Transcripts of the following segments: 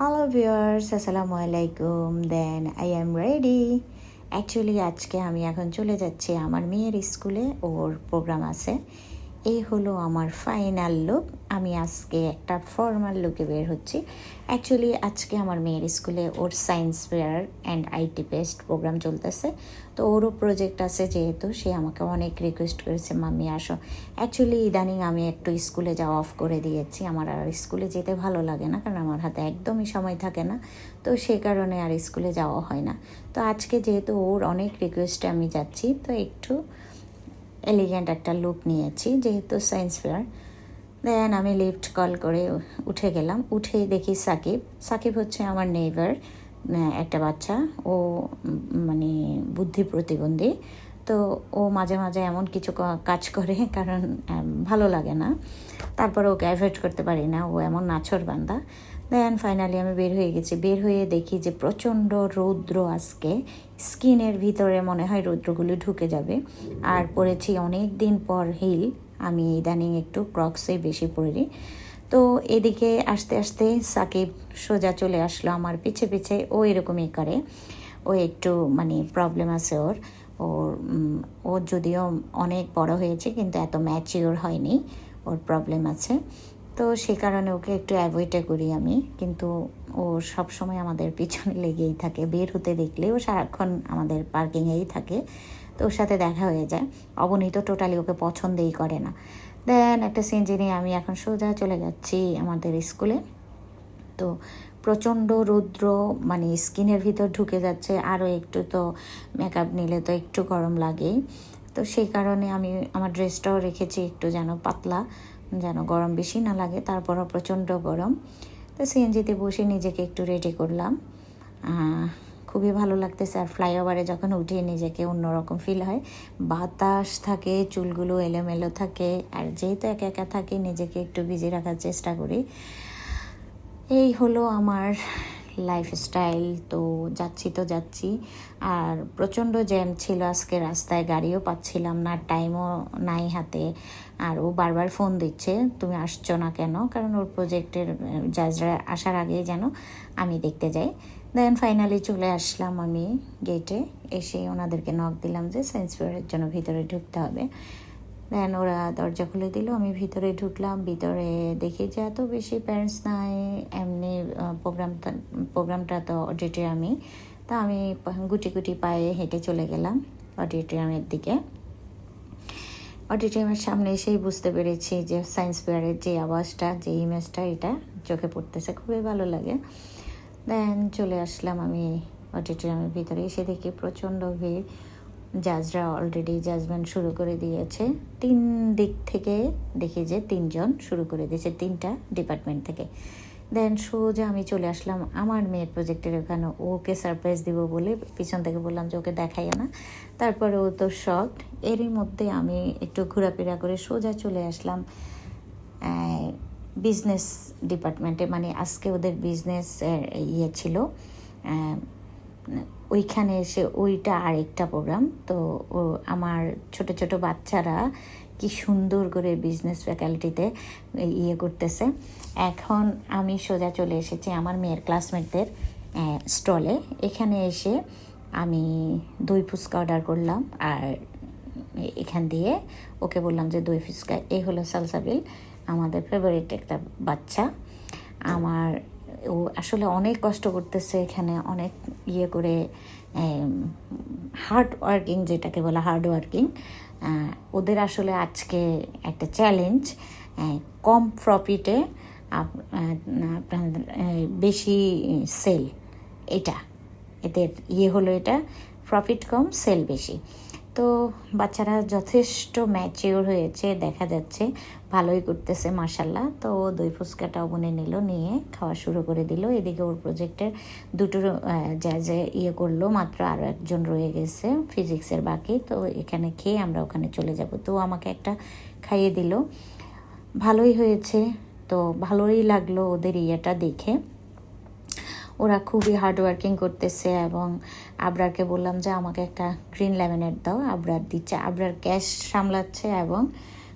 Hello viewers, আসসালামু আলাইকুম। Then I am ready. Actually আজকে আমি এখন চলে যাচ্ছি আমার মেয়ের স্কুলে, ওর প্রোগ্রাম আছে। এই হলো আমার ফাইনাল লুক। আমি আজকে একটা ফর্মাল লুকে বের হচ্ছি। অ্যাকচুয়ালি আজকে আমার মেয়ের স্কুলে ওর science fair and IT fest programme চলতেছে। তো ওরও প্রজেক্ট আছে, যেহেতু সে আমাকে অনেক রিকোয়েস্ট করেছে, মাম্মি আসো। অ্যাকচুয়ালি ইদানিং আমি একটু স্কুলে যাওয়া অফ করে দিয়েছি। আমার আর স্কুলে যেতে ভালো লাগে না, কারণ আমার হাতে একদমই সময় থাকে না। তো সেই কারণে আর স্কুলে যাওয়া হয় না। তো আজকে যেহেতু ওর অনেক রিকোয়েস্টে আমি যাচ্ছি, তো একটু এলিগেন্ট একটা লুক নিয়েছি, যেহেতু সায়েন্স ফেয়ার। দেন আমি লিফট কল করে উঠে গেলাম। উঠে দেখি সাকিব হচ্ছে আমার নেইবার, একটা বাচ্চা। ও মানে বুদ্ধি প্রতিবন্ধী। তো ও মাঝে মাঝে এমন কিছু কাজ করে, কারণ ভালো লাগে না, তারপরে ওকে অ্যাভয়েড করতে পারি না, ও এমন নাছোড়বান্দা। দেন ফাইনালি আমি বের হয়ে গেছি। বের হয়ে দেখি যে প্রচণ্ড রৌদ্র আজকে, স্কিনের ভিতরে মনে হয় রৌদ্রগুলো ঢুকে যাবে। আর পরেছি অনেক দিন পর হিল। আমি ইদানিং একটু ক্রক্সই বেশি পরি। তো এদিকে আস্তে আস্তে সাকিব সোজা চলে আসলো আমার পিছে পিছে। ও এরকমই করে, ও একটু প্রবলেম আছে ওর। ওর ওর যদিও অনেক বড় হয়েছে, কিন্তু এত ম্যাচিওর হয়নি, ওর প্রবলেম আছে। তো সে কারণে ওকে একটু অ্যাভয়েডে করি আমি, কিন্তু ও সবসময় আমাদের পিছনে লেগেই থাকে। বের হতে দেখলে ও সারাক্ষণ আমাদের পার্কিংয়েই থাকে। তো ওর সাথে দেখা হয়ে যায়। অবনীত টোটালি ওকে পছন্দই করে না। দেন একটা সিএনজি নিয়ে আমি এখন সোজা চলে যাচ্ছি আমাদের স্কুলে। তো প্রচণ্ড রৌদ্র, স্কিনের ভিতর ঢুকে যাচ্ছে। আরও একটু তো মেকআপ নিলে তো একটু গরম লাগে। তো সেই কারণে আমি আমার ড্রেসটাও রেখেছি একটু যেন পাতলা, যেন গরম বেশি না লাগে। তারপরও প্রচণ্ড গরম। তো সিএনজিতে বসে নিজেকে একটু রেডি করলাম। খুবই ভালো লাগতেছে। আর ফ্লাইওভারে যখন উঠে নিজেকে অন্যরকম ফিল হয়। বাতাস থাকে, চুলগুলো এলোমেলো থাকে। আর যেহেতু একা একা থাকি, নিজেকে একটু বিজি রাখার চেষ্টা করি। এই হলো আমার লাইফস্টাইল। তো যাচ্ছি। আর প্রচণ্ড জ্যাম ছিল আজকে রাস্তায়, গাড়িও পাচ্ছিলাম না, টাইমও নাই হাতে। আর ও বারবার ফোন দিচ্ছে, তুমি আসছো না কেন? কারণ ওর প্রজেক্টের জাজরা আসার আগেই যেন আমি দেখতে যাই। দেন ফাইনালি চলে আসলাম আমি গেটে। এসে ওনাদেরকে নক দিলাম যে সায়েন্স ফেয়ারের জন্য ভিতরে ঢুকতে হবে। দেন ওরা দরজা খুলে দিল, আমি ভিতরে ঢুকলাম। ভিতরে দেখি যে এত বেশি প্যারেন্টস নাই, এমনি প্রোগ্রামটা তো অডিটোরিয়ামে। তা আমি গুটি গুটি পায়ে হেঁটে চলে গেলাম অডিটোরিয়ামের দিকে। অডিটোরিয়ামের সামনে এসেই বুঝতে পেরেছি যে সায়েন্স ফেয়ারের যে আওয়াজটা, যে ইমেজটা, এটা চোখে পড়তেছে, খুবই ভালো লাগে। দেন চলে আসলাম আমি অডিটোরিয়ামের ভিতরে। এসে দেখি প্রচণ্ড ভিড়। জাজরা অলরেডি জাজমেন্ট শুরু করে দিয়েছে। 3 দিক থেকে দেখি যে 3 জন শুরু করে দিয়েছে, 3টা ডিপার্টমেন্ট থেকে। দেন সোজা আমি চলে আসলাম আমার মেয়ের প্রজেক্টের ওখানে। ওকে সারপ্রাইজ দিব বলে পিছন থেকে বললাম যে ওকে দেখাইও না। তারপরে ও তো শকড। এরই মধ্যে আমি একটু ঘোরাফেরা করে সোজা চলে আসলাম বিজনেস ডিপার্টমেন্টে। আজকে ওদের বিজনেস ছিল, ওইখানে এসে ওইটা আরেকটা প্রোগ্রাম। তো ও আমার ছোট ছোট বাচ্চারা কি সুন্দর করে বিজনেস ফ্যাকাল্টিতে করতেছে। এখন আমি সোজা চলে এসেছি আমার মেয়ের ক্লাসমেটদের স্টলে। এখানে এসে আমি দই ফুচকা অর্ডার করলাম। আর এখান দিয়ে ওকে বললাম যে দই ফুচকা। এই হলো সালসাবিল, আমাদের ফেভারিট একটা বাচ্চা আমার। ও আসলে অনেক কষ্ট করতেছে এখানে, অনেক করে হার্ড ওয়ার্কিং, যেটাকে বলা হার্ড ওয়ার্কিং। ওদের আসলে আজকে একটা চ্যালেঞ্জ, কম প্রফিটে আপনার বেশি সেল। এদের হলো এটা, প্রফিট কম, সেল বেশি। তো বাচ্চারা যথেষ্ট ম্যাচিওর হয়েছে, দেখা যাচ্ছে ভালোই করতেছে মাশাল্লাহ। তো দই ফুচকাটাও বনে নিল, নিয়ে খাওয়া শুরু করে দিল। এদিকে ওর প্রজেক্টের দুটো যা করলো, মাত্র আরও একজন রয়ে গেছে ফিজিক্সের বাকি। তো এখানে খেয়ে আমরা ওখানে চলে যাব। তো আমাকে একটা খাইয়ে দিল, ভালোই হয়েছে। তো ভালোই লাগলো ওদের দেখে। ওরা খুবই হার্ড ওয়ার্কিং করতেছে। এবং আবরারকে বললাম যে আমাকে একটা গ্রিন লেমনেড দাও, আবরার দিচ্ছে। আবরার ক্যাশ সামলাচ্ছে এবং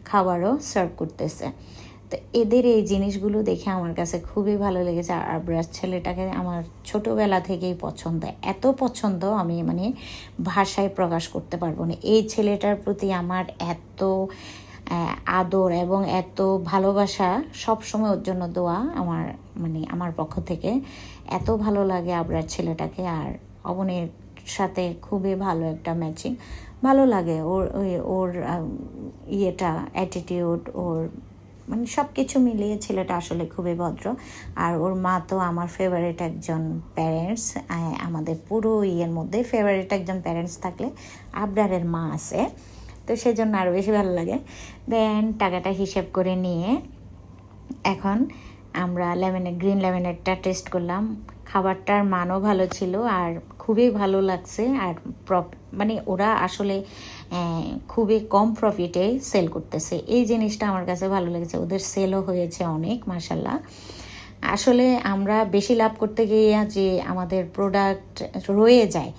খাবারও সার্ভ করতেছে। তো এদের এই জিনিসগুলো দেখে আমার কাছে খুবই ভালো লেগেছে। আর আবরাজ ছেলেটাকে আমার ছোটোবেলা থেকেই পছন্দ, এত পছন্দ আমি মানে ভাষায় প্রকাশ করতে পারবো না। এই ছেলেটার প্রতি আমার এত আদর এবং এত ভালোবাসা, সবসময় ওর জন্য দোয়া আমার মানে আমার পক্ষ থেকে। এত ভালো লাগে আবরাজ ছেলেটাকে। আর অবনীর সাথে খুবই ভালো একটা ম্যাচিং, ভালো লাগে ওর ইয়েটা, অ্যাটিটিউড, ওর মানে সব কিছু মিলিয়ে ছেলেটা আসলে খুবই ভদ্র। আর ওর মা তো আমার ফেভারিট একজন প্যারেন্টস। আমাদের পুরো ইয়ের মধ্যে ফেভারিট একজন প্যারেন্টস থাকলে আবরারের মা আছে, তো সেজন্য আরও বেশি ভালো লাগে। দেন টাকাটা হিসেব করে নিয়ে এখন আমরা গ্রিন লেমনেডটা টেস্ট করলাম। খাবারটার মানও ভালো ছিল আর খুবই ভালো লাগছে। আর মানে ওরা আসলে খুবই কম প্রফিটে সেল করতেছে, এই জিনিসটা আমার কাছে ভালো লেগেছে। ওদের সেলও হয়েছে অনেক, মাশাল্লাহ। আসলে আমরা বেশি লাভ করতে গিয়ে যে আমাদের প্রোডাক্ট রয়ে যায়,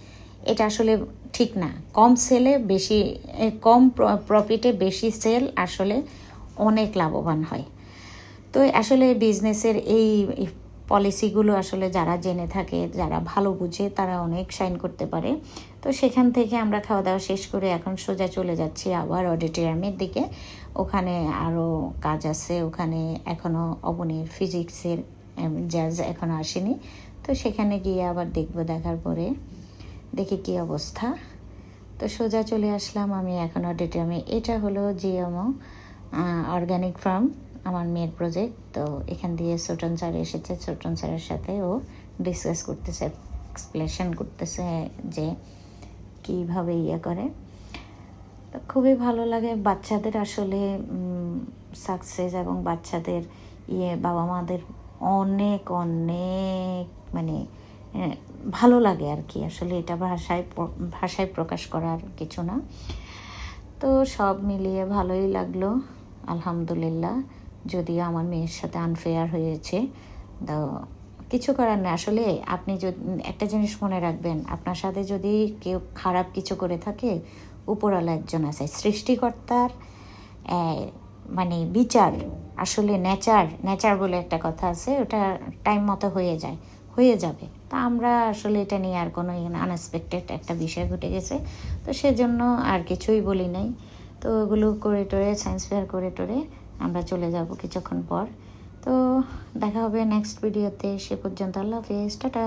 এটা আসলে ঠিক না। কম সেলে বেশি, কম প্রফিটে বেশি সেল আসলে অনেক লাভবান হয়। তো আসলে বিজনেসের এই পলিসিগুলো আসলে যারা জেনে থাকে, যারা ভালো বুঝে, তারা অনেক শাইন করতে পারে। তো সেখান থেকে আমরা খাওয়া দাওয়া শেষ করে এখন সোজা চলে যাচ্ছি আবার অডিটোরিয়ামের দিকে। ওখানে আরও কাজ আছে, ওখানে এখনও অবনীর ফিজিক্সের জ্যাজ এখনও আসেনি, তো সেখানে গিয়ে আবার দেখব। দেখার পরে দেখি কী অবস্থা। তো সোজা চলে আসলাম আমি এখন অডিটোরিয়ামে। এটা হলো জিএমও অর্গানিক ফার্ম, আমার মেয়ের প্রজেক্ট। তো এখান দিয়ে ছোটন স্যার এসেছে, ছোটন স্যারের সাথে ও ডিসকাস করতেছে, এক্সপ্লেশন করতেছে যে কীভাবে ইয়ে করে। তো খুবই ভালো লাগে বাচ্চাদের আসলে সাকসেস এবং বাচ্চাদের বাবা মাদের অনেক অনেক মানে ভালো লাগে আর কি। আসলে এটা ভাষায় প্রকাশ করার কিছু না। তো সব মিলিয়ে ভালোই লাগলো, আলহামদুলিল্লাহ। যদিও আমার মেয়ের সাথে আনফেয়ার হয়েছে, তো কিছু করার নেই। আসলে আপনি যদি একটা জিনিস মনে রাখবেন, আপনার সাথে যদি কেউ খারাপ কিছু করে থাকে, উপরওয়ালা একজন আছে, সৃষ্টিকর্তার মানে বিচার আসলে নেচার বলে একটা কথা আছে, ওটা টাইম মতো হয়ে যাবে। তা আমরা আসলে এটা নিয়ে আর কোনো আনএক্সপেক্টেড একটা বিষয় ঘটে গেছে, তো সেজন্য আর কিছুই বলি নাই। তো ওগুলো করে টোরে সায়েন্স ফেয়ার করে টোরে আমরা চলে যাব কিছুক্ষণ পর। তো দেখা হবে নেক্সট ভিডিওতে, সে পর্যন্ত আল্লাহ হাফেজ, টাটা।